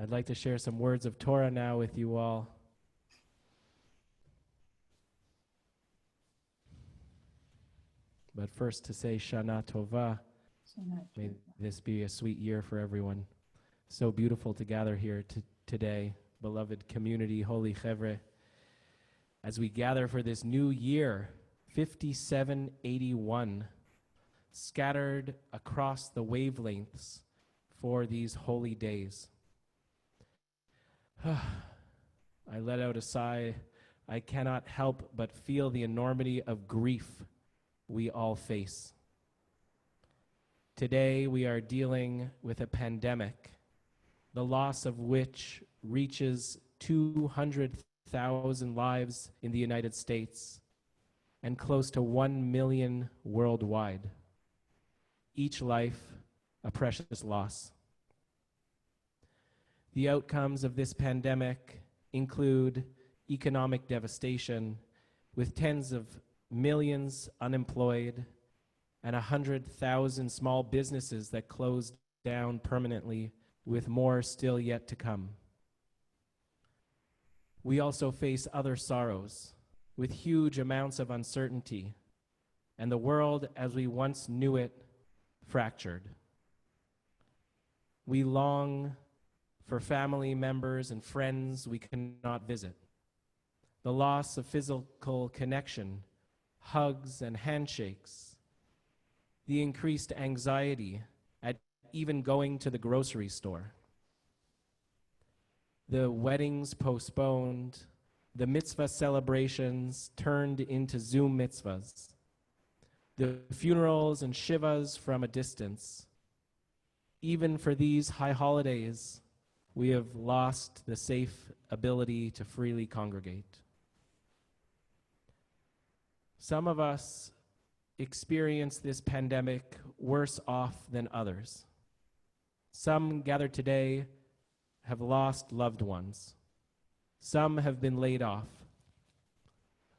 I'd like to share some words of Torah now with you all. But first to say Shana Tova. May this be a sweet year for everyone. So beautiful to gather here today, beloved community, holy chevre, as we gather for this new year, 5781, scattered across the wavelengths for these holy days. I let out a sigh. I cannot help but feel the enormity of grief we all face. Today we are dealing with a pandemic, the loss of which reaches 200,000 lives in the United States and close to 1 million worldwide. Each life a precious loss. The outcomes of this pandemic include economic devastation, with tens of millions unemployed and 100,000 small businesses that closed down permanently, with more still yet to come. We also face other sorrows, with huge amounts of uncertainty, and the world as we once knew it fractured. We long for family members and friends we cannot visit. The loss of physical connection, hugs and handshakes. The increased anxiety at even going to the grocery store. The weddings postponed, the mitzvah celebrations turned into Zoom mitzvahs. The funerals and shivas from a distance. Even for these high holidays, we have lost the safe ability to freely congregate. Some of us experience this pandemic worse off than others. Some gathered today have lost loved ones. Some have been laid off.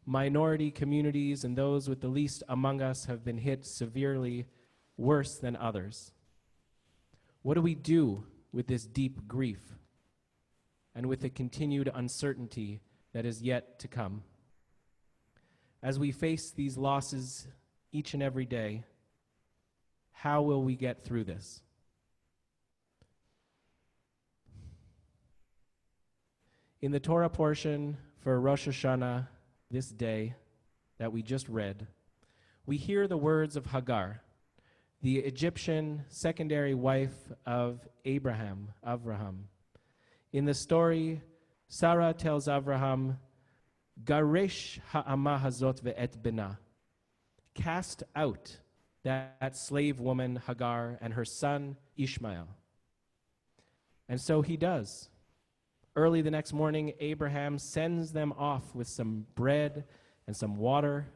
Minority communities and those with the least among us have been hit severely worse than others. What do we do with this deep grief and with the continued uncertainty that is yet to come? As we face these losses each and every day, how will we get through this? In the Torah portion for Rosh Hashanah this day that we just read, we hear the words of Hagar, the Egyptian secondary wife of Abraham. In the story, Sarah tells Abraham, Garesh ha'ama hazot ve'et bena. Cast out that slave woman Hagar and her son Ishmael. And so he does. Early the next morning, Abraham sends them off with some bread and some water.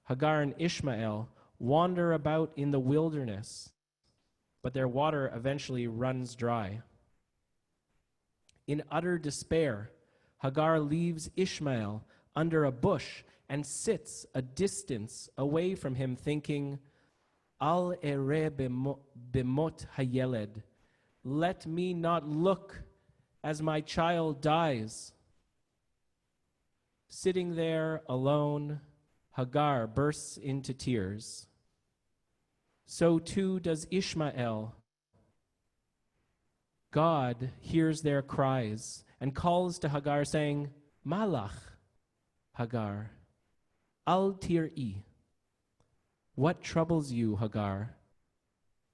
Hagar and Ishmael wander about in the wilderness, but their water eventually runs dry. In utter despair, Hagar leaves Ishmael under a bush and sits a distance away from him, thinking, Al ere bemot hayeled. Let me not look as my child dies. Sitting there alone, Hagar bursts into tears. So too does Ishmael. God hears their cries and calls to Hagar, saying, Malach, Hagar, al tir'i. What troubles you, Hagar?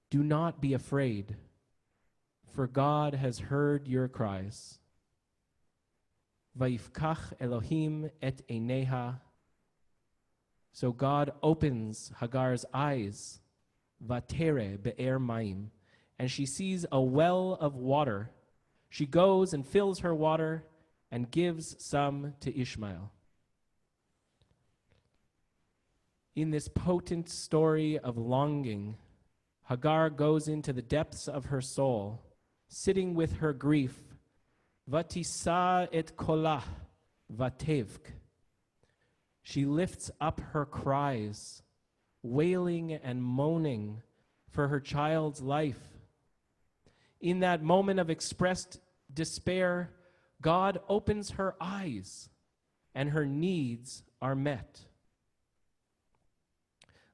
Do not be afraid, for God has heard your cries. Vayifkach Elohim et eineha. So God opens Hagar's eyes, vatere be'er mayim, and she sees a well of water. She goes and fills her water and gives some to Ishmael. In this potent story of longing, Hagar goes into the depths of her soul, sitting with her grief. Vatisa et kolah, vatevk. She lifts up her cries, wailing and moaning for her child's life. In that moment of expressed despair, God opens her eyes and her needs are met.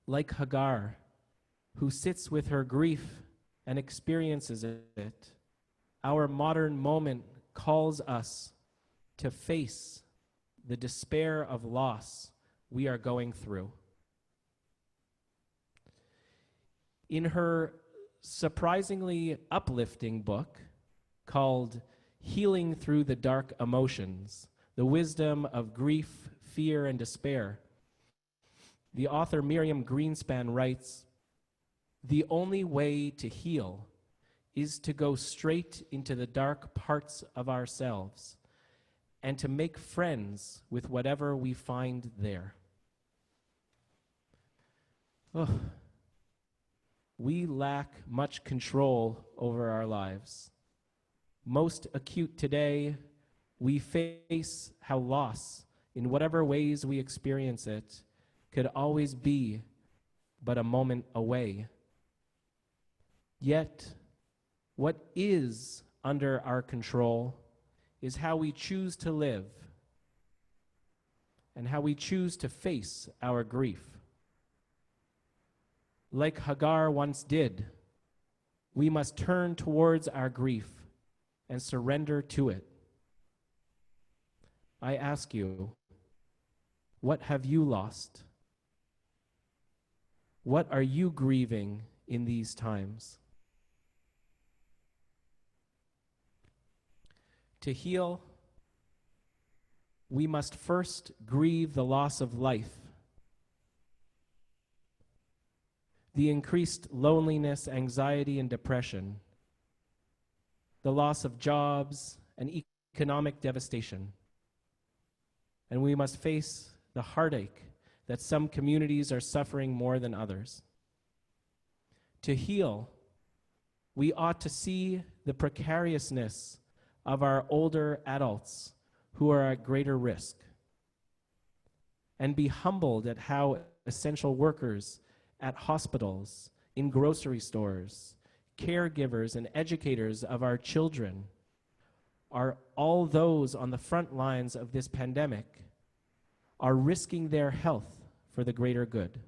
Like Hagar, who sits with her grief and experiences it, our modern moment calls us to face the despair of loss we are going through. In her surprisingly uplifting book called Healing Through the Dark Emotions, The Wisdom of Grief, Fear, and Despair, the author Miriam Greenspan writes, "The only way to heal is to go straight into the dark parts of ourselves and to make friends with whatever we find there." Oh, we lack much control over our lives. Most acute today, we face how loss, in whatever ways we experience it, could always be but a moment away. Yet, what is under our control is how we choose to live and how we choose to face our grief. Like Hagar once did, we must turn towards our grief and surrender to it. I ask you, what have you lost? What are you grieving in these times? To heal, we must first grieve the loss of life, the increased loneliness, anxiety, and depression, the loss of jobs, and economic devastation. And we must face the heartache that some communities are suffering more than others. To heal, we ought to see the precariousness of our older adults who are at greater risk, and be humbled at how essential workers at hospitals, in grocery stores, caregivers and educators of our children are all those on the front lines of this pandemic are risking their health for the greater good.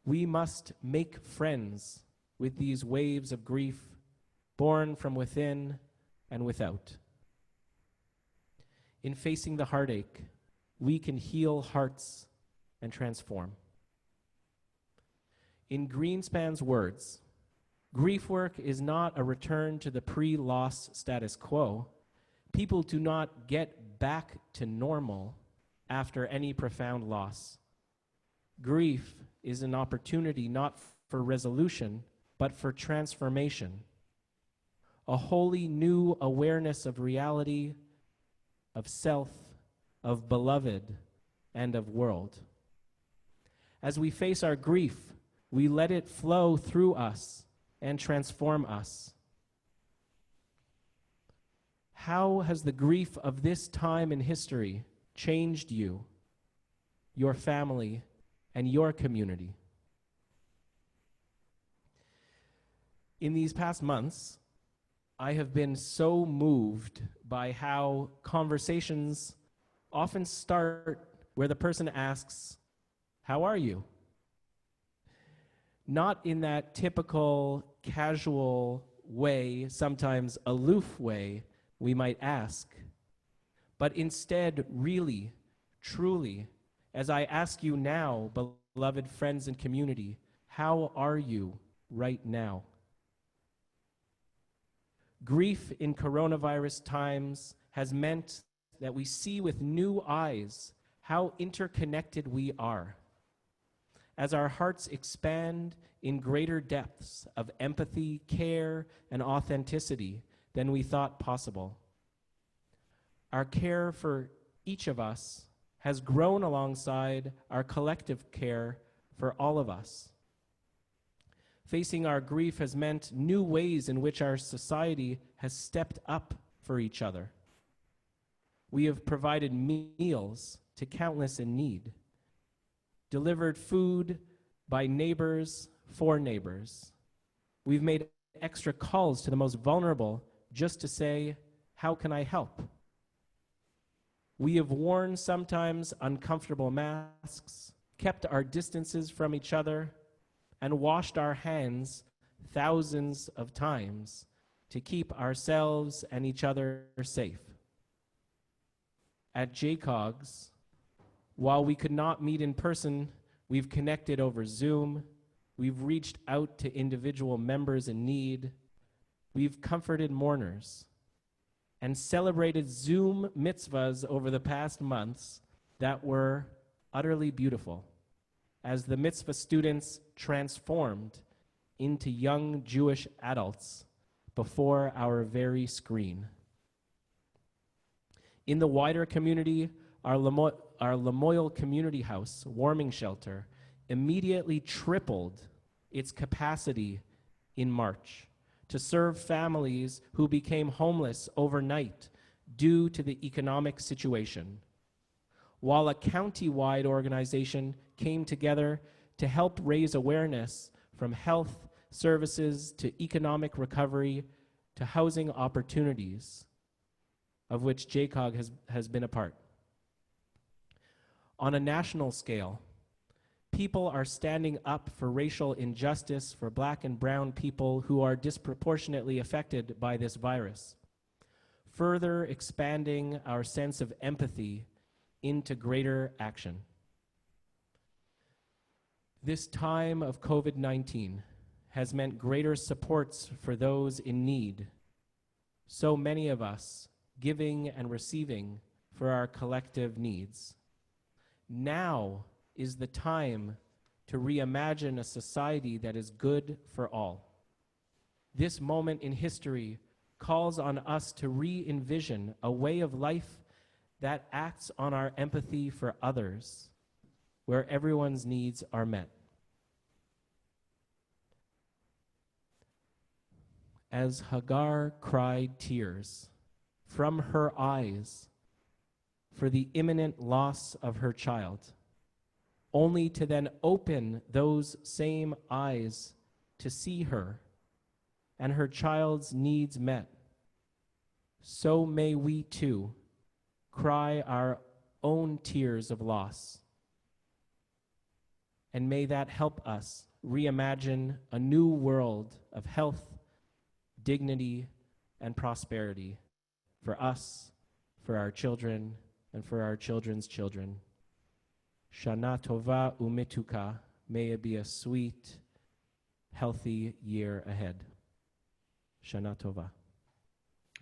We must make friends with these waves of grief born from within and without. In facing the heartache, we can heal hearts and transform. In Greenspan's words, grief work is not a return to the pre-loss status quo. People do not get back to normal after any profound loss. Grief is an opportunity not for resolution, but for transformation. A wholly new awareness of reality, of self, of beloved, and of world. As we face our grief, we let it flow through us and transform us. How has the grief of this time in history changed you, your family, and your community? In these past months, I have been so moved by how conversations often start where the person asks, "How are you?" Not in that typical, casual way, sometimes aloof way we might ask, but instead really, truly, as I ask you now, beloved friends and community, how are you right now? Grief in coronavirus times has meant that we see with new eyes how interconnected we are. As our hearts expand in greater depths of empathy, care, and authenticity than we thought possible. Our care for each of us has grown alongside our collective care for all of us. Facing our grief has meant new ways in which our society has stepped up for each other. We have provided meals to countless in need, delivered food by neighbors for neighbors. We've made extra calls to the most vulnerable just to say, how can I help? We have worn sometimes uncomfortable masks, kept our distances from each other, and washed our hands thousands of times to keep ourselves and each other safe. At JCOGS, while we could not meet in person, we've connected over Zoom, we've reached out to individual members in need, we've comforted mourners, and celebrated Zoom mitzvahs over the past months that were utterly beautiful, as the mitzvah students transformed into young Jewish adults before our very screen. In the wider community, our Lamoille Community House warming shelter immediately tripled its capacity in March to serve families who became homeless overnight due to the economic situation, while a county-wide organization came together to help raise awareness from health services to economic recovery to housing opportunities, of which JCOG has been a part. On a national scale, people are standing up for racial injustice for Black and brown people who are disproportionately affected by this virus, further expanding our sense of empathy into greater action. This time of COVID-19 has meant greater supports for those in need, so many of us giving and receiving for our collective needs. Now is the time to reimagine a society that is good for all. This moment in history calls on us to re-envision a way of life that acts on our empathy for others, where everyone's needs are met. As Hagar cried tears from her eyes for the imminent loss of her child, only to then open those same eyes to see her and her child's needs met, so may we too cry our own tears of loss. And may that help us reimagine a new world of health, dignity, and prosperity for us, for our children, and for our children's children. Shana Tova Umetuka, may it be a sweet, healthy year ahead. Shana Tova.